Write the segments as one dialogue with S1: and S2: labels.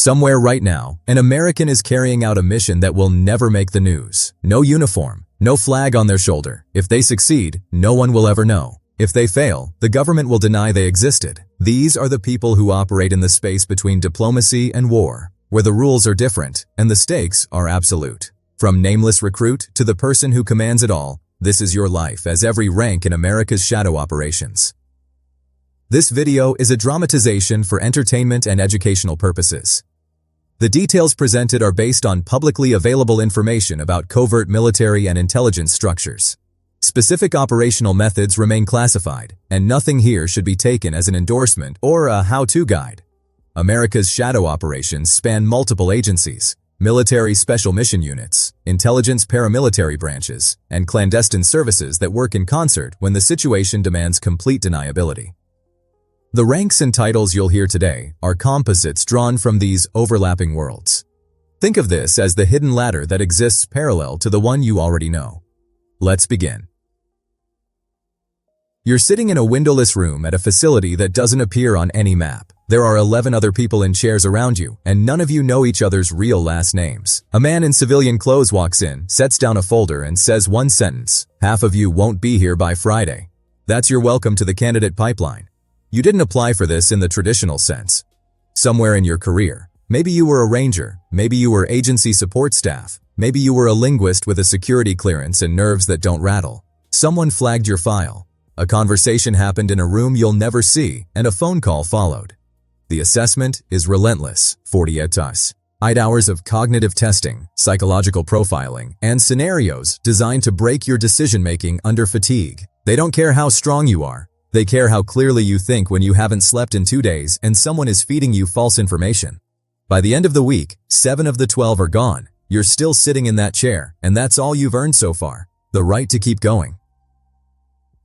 S1: Somewhere right now, an American is carrying out a mission that will never make the news. No uniform, no flag on their shoulder. If they succeed, no one will ever know. If they fail, the government will deny they existed. These are the people who operate in the space between diplomacy and war, where the rules are different and the stakes are absolute. From nameless recruit to the person who commands it all, this is your life as every rank in America's shadow operations. This video is a dramatization for entertainment and educational purposes. The details presented are based on publicly available information about covert military and intelligence structures. Specific operational methods remain classified, and nothing here should be taken as an endorsement or a how-to guide. America's shadow operations span multiple agencies, military special mission units, intelligence paramilitary branches, and clandestine services that work in concert when the situation demands complete deniability. The ranks and titles you'll hear today are composites drawn from these overlapping worlds. Think of this as the hidden ladder that exists parallel to the one you already know. Let's begin. You're sitting in a windowless room at a facility that doesn't appear on any map. There are 11 other people in chairs around you, and none of you know each other's real last names. A man in civilian clothes walks in, sets down a folder, and says one sentence: "Half of you won't be here by Friday." That's your welcome to the candidate pipeline. You didn't apply for this in the traditional sense. Somewhere in your career, maybe you were a ranger, maybe you were agency support staff, maybe you were a linguist with a security clearance and nerves that don't rattle. Someone flagged your file. A conversation happened in a room you'll never see, and a phone call followed. The assessment is relentless, 48 hours of cognitive testing, psychological profiling, and scenarios designed to break your decision-making under fatigue. They don't care how strong you are. They care how clearly you think when you haven't slept in 2 days and someone is feeding you false information. By the end of the week, 7 of the 12 are gone. You're still sitting in that chair, and that's all you've earned so far: the right to keep going.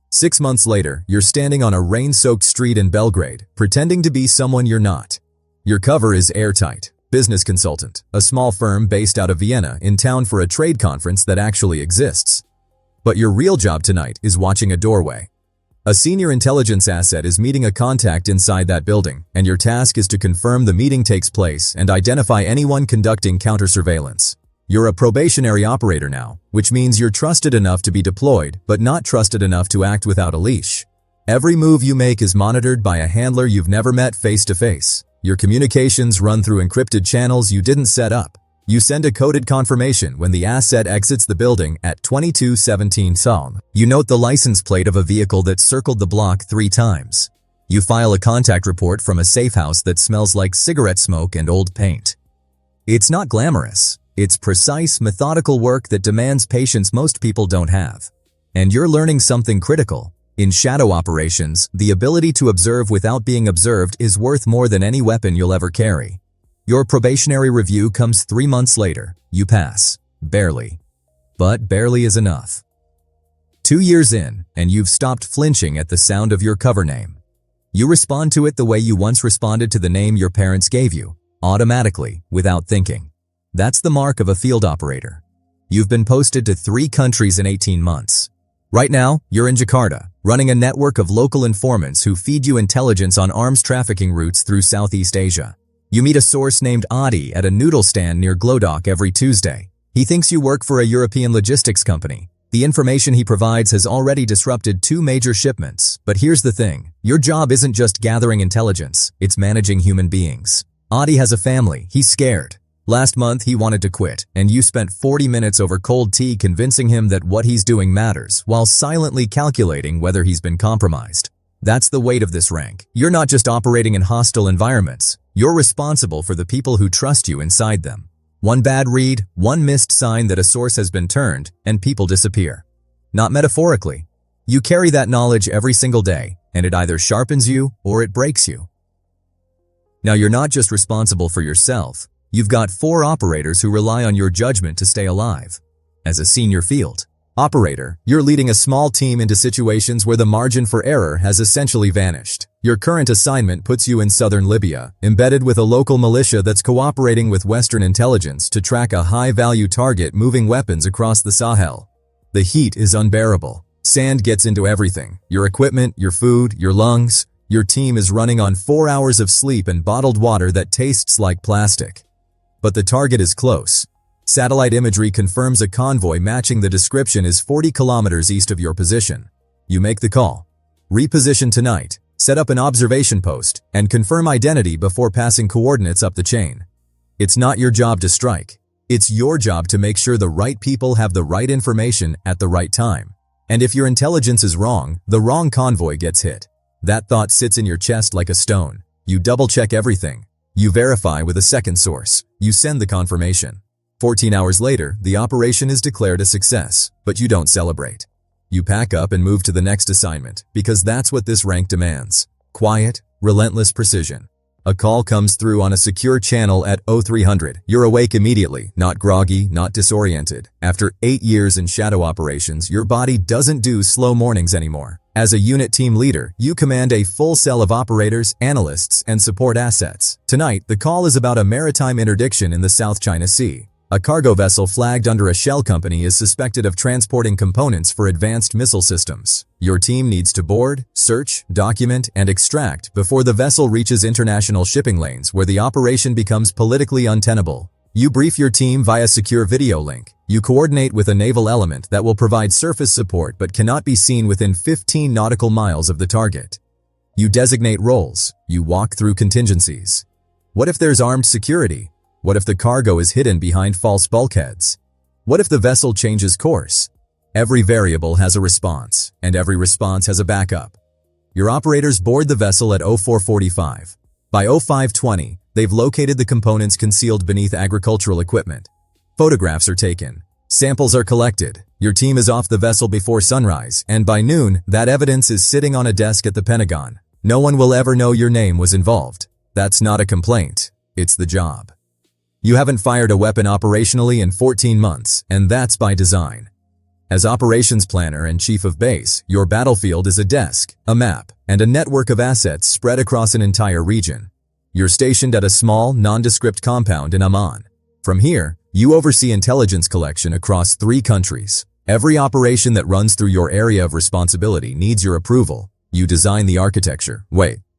S1: 6 months later, you're standing on a rain-soaked street in Belgrade, pretending to be someone you're not. Your cover is airtight: business consultant, a small firm based out of Vienna, in town for a trade conference that actually exists. But your real job tonight is watching a doorway. A senior intelligence asset is meeting a contact inside that building, and your task is to confirm the meeting takes place and identify anyone conducting counter-surveillance. You're a probationary operator now, which means you're trusted enough to be deployed, but not trusted enough to act without a leash. Every move you make is monitored by a handler you've never met face-to-face. Your communications run through encrypted channels you didn't set up. You send a coded confirmation when the asset exits the building at 22:17 Psalm. You note the license plate of a vehicle that circled the block 3 times. You file a contact report from a safe house that smells like cigarette smoke and old paint. It's not glamorous. It's precise, methodical work that demands patience most people don't have. And you're learning something critical. In shadow operations, the ability to observe without being observed is worth more than any weapon you'll ever carry. Your probationary review comes 3 months later. You pass. Barely. But barely is enough. 2 years in, and you've stopped flinching at the sound of your cover name. You respond to it the way you once responded to the name your parents gave you, automatically, without thinking. That's the mark of a field operator. You've been posted to 3 countries in 18 months. Right now, you're in Jakarta, running a network of local informants who feed you intelligence on arms trafficking routes through Southeast Asia. You meet a source named Adi at a noodle stand near Glodok every Tuesday. He thinks you work for a European logistics company. The information he provides has already disrupted 2 major shipments. But here's the thing: your job isn't just gathering intelligence, it's managing human beings. Adi has a family. He's scared. Last month, he wanted to quit, and you spent 40 minutes over cold tea convincing him that what he's doing matters, while silently calculating whether he's been compromised. That's the weight of this rank. You're not just operating in hostile environments. You're responsible for the people who trust you inside them. One bad read, one missed sign that a source has been turned, and people disappear. Not metaphorically. You carry that knowledge every single day, and it either sharpens you or it breaks you. Now, you're not just responsible for yourself. You've got 4 operators who rely on your judgment to stay alive. As a senior field operator, you're leading a small team into situations where the margin for error has essentially vanished. Your current assignment puts you in southern Libya, embedded with a local militia that's cooperating with Western intelligence to track a high-value target moving weapons across the Sahel. The heat is unbearable. Sand gets into everything: your equipment, your food, your lungs. Your team is running on 4 hours of sleep and bottled water that tastes like plastic. But the target is close. Satellite imagery confirms a convoy matching the description is 40 kilometers east of your position. You make the call. Reposition tonight, set up an observation post, and confirm identity before passing coordinates up the chain. It's not your job to strike. It's your job to make sure the right people have the right information at the right time. And if your intelligence is wrong, the wrong convoy gets hit. That thought sits in your chest like a stone. You double-check everything. You verify with a second source. You send the confirmation. 14 hours later, the operation is declared a success, but you don't celebrate. You pack up and move to the next assignment, because that's what this rank demands. Quiet, relentless precision. A call comes through on a secure channel at 0300. You're awake immediately, not groggy, not disoriented. After 8 years in shadow operations, your body doesn't do slow mornings anymore. As a unit team leader, you command a full cell of operators, analysts, and support assets. Tonight, the call is about a maritime interdiction in the South China Sea. A cargo vessel flagged under a shell company is suspected of transporting components for advanced missile systems. Your team needs to board, search, document, and extract before the vessel reaches international shipping lanes where the operation becomes politically untenable. You brief your team via secure video link. You coordinate with a naval element that will provide surface support but cannot be seen within 15 nautical miles of the target. You designate roles. You walk through contingencies. What if there's armed security? What if the cargo is hidden behind false bulkheads? What if the vessel changes course? Every variable has a response, and every response has a backup. Your operators board the vessel at 0445. By 0520, they've located the components concealed beneath agricultural equipment. Photographs are taken. Samples are collected. Your team is off the vessel before sunrise, and by noon, that evidence is sitting on a desk at the Pentagon. No one will ever know your name was involved. That's not a complaint. It's the job. You haven't fired a weapon operationally in 14 months, and that's by design. As operations planner and chief of base, your battlefield is a desk, a map, and a network of assets spread across an entire region. You're stationed at a small, nondescript compound in Amman. From here, you oversee intelligence collection across 3 countries. Every operation that runs through your area of responsibility needs your approval. You design the architecture.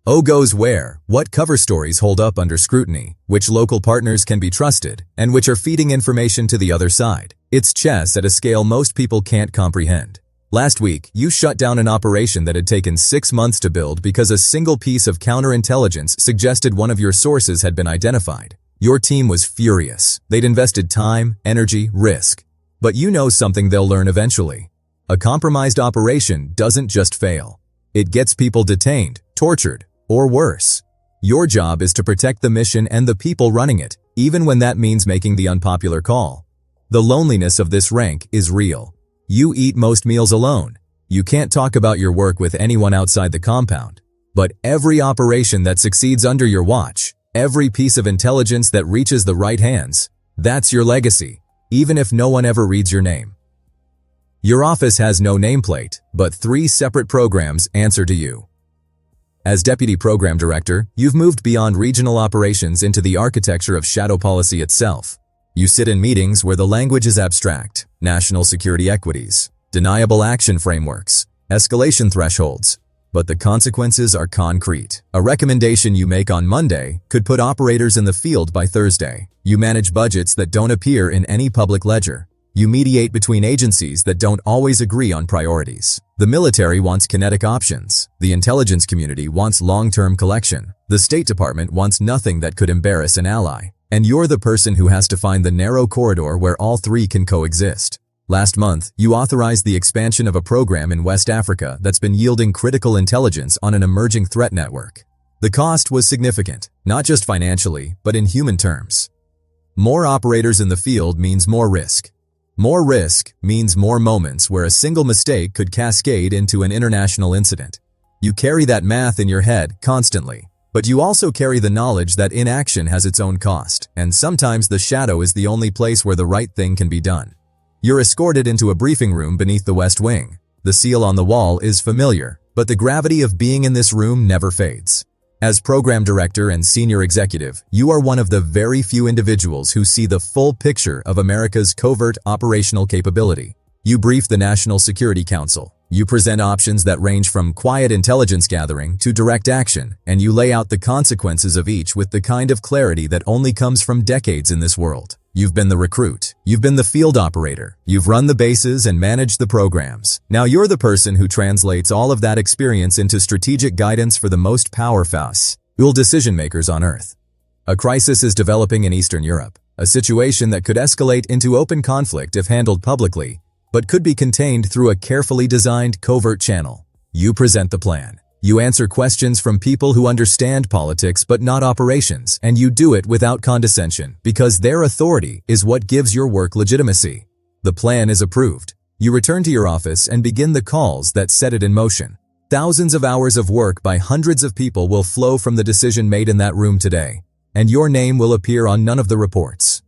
S1: Who goes where, what cover stories hold up under scrutiny, which local partners can be trusted, and which are feeding information to the other side. It's chess at a scale most people can't comprehend. Last week, you shut down an operation that had taken 6 months to build because a single piece of counterintelligence suggested one of your sources had been identified. Your team was furious. They'd invested time, energy, risk. But you know something they'll learn eventually. A compromised operation doesn't just fail. It gets people detained, tortured, or worse. Your job is to protect the mission and the people running it, even when that means making the unpopular call. The loneliness of this rank is real. You eat most meals alone. You can't talk about your work with anyone outside the compound. But every operation that succeeds under your watch, every piece of intelligence that reaches the right hands, that's your legacy, even if no one ever reads your name. Your office has no nameplate, but 3 separate programs answer to you. As Deputy Program Director, you've moved beyond regional operations into the architecture of shadow policy itself. You sit in meetings where the language is abstract, national security equities, deniable action frameworks, escalation thresholds, but the consequences are concrete. A recommendation you make on Monday could put operators in the field by Thursday. You manage budgets that don't appear in any public ledger. You mediate between agencies that don't always agree on priorities. The military wants kinetic options. The intelligence community wants long-term collection. The State Department wants nothing that could embarrass an ally. And you're the person who has to find the narrow corridor where all 3 can coexist. Last month, you authorized the expansion of a program in West Africa that's been yielding critical intelligence on an emerging threat network. The cost was significant, not just financially, but in human terms. More operators in the field means more risk. More risk means more moments where a single mistake could cascade into an international incident. You carry that math in your head constantly, but you also carry the knowledge that inaction has its own cost, and sometimes the shadow is the only place where the right thing can be done. You're escorted into a briefing room beneath the West Wing. The seal on the wall is familiar, but the gravity of being in this room never fades. As program director and senior executive, you are one of the very few individuals who see the full picture of America's covert operational capability. You brief the National Security Council. You present options that range from quiet intelligence gathering to direct action, and you lay out the consequences of each with the kind of clarity that only comes from decades in this world. You've been the recruit. You've been the field operator. You've run the bases and managed the programs. Now you're the person who translates all of that experience into strategic guidance for the most powerful decision makers on Earth. A crisis is developing in Eastern Europe, a situation that could escalate into open conflict if handled publicly, but could be contained through a carefully designed covert channel. You present the plan. You answer questions from people who understand politics but not operations, and you do it without condescension, because their authority is what gives your work legitimacy. The plan is approved. You return to your office and begin the calls that set it in motion. Thousands of hours of work by hundreds of people will flow from the decision made in that room today, and your name will appear on none of the reports.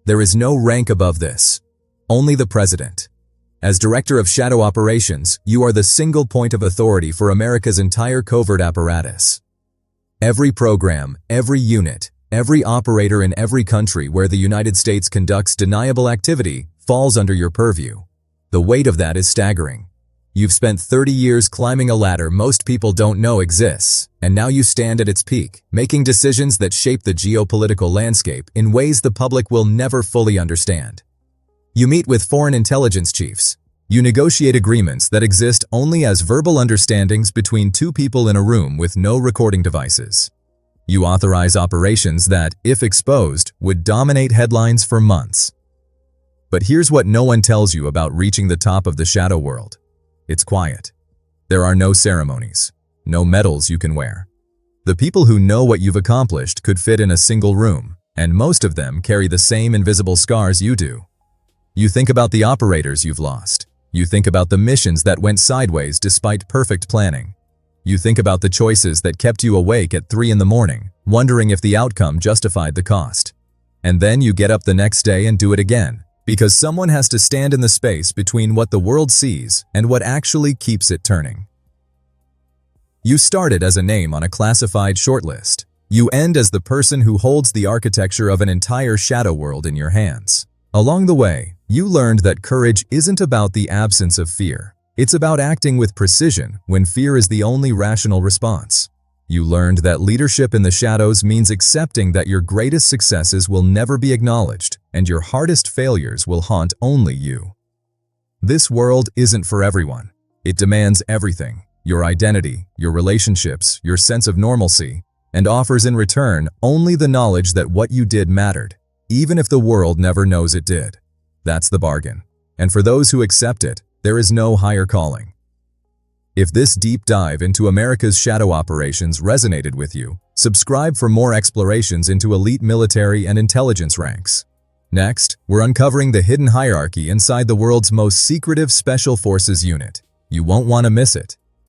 S1: There is no rank above this. Only the president. As director of shadow operations, you are the single point of authority for America's entire covert apparatus. Every program, every unit, every operator in every country where the United States conducts deniable activity falls under your purview. The weight of that is staggering. You've spent 30 years climbing a ladder most people don't know exists, and now you stand at its peak, making decisions that shape the geopolitical landscape in ways the public will never fully understand. You meet with foreign intelligence chiefs. You negotiate agreements that exist only as verbal understandings between two people in a room with no recording devices. You authorize operations that, if exposed, would dominate headlines for months. But here's what no one tells you about reaching the top of the shadow world. It's quiet. There are no ceremonies, no medals you can wear. The people who know what you've accomplished could fit in a single room, and most of them carry the same invisible scars you do. You think about the operators you've lost. You think about the missions that went sideways despite perfect planning. You think about the choices that kept you awake at 3 in the morning, wondering if the outcome justified the cost. And then you get up the next day and do it again, because someone has to stand in the space between what the world sees and what actually keeps it turning. You started as a name on a classified shortlist. You end as the person who holds the architecture of an entire shadow world in your hands. Along the way, you learned that courage isn't about the absence of fear. It's about acting with precision when fear is the only rational response. You learned that leadership in the shadows means accepting that your greatest successes will never be acknowledged and your hardest failures will haunt only you. This world isn't for everyone. It demands everything: your identity, your relationships, your sense of normalcy, and offers in return only the knowledge that what you did mattered, even if the world never knows it did. That's the bargain. And for those who accept it, there is no higher calling. If this deep dive into America's shadow operations resonated with you, subscribe for more explorations into elite military and intelligence ranks. Next, we're uncovering the hidden hierarchy inside the world's most secretive special forces unit. You won't want to miss it.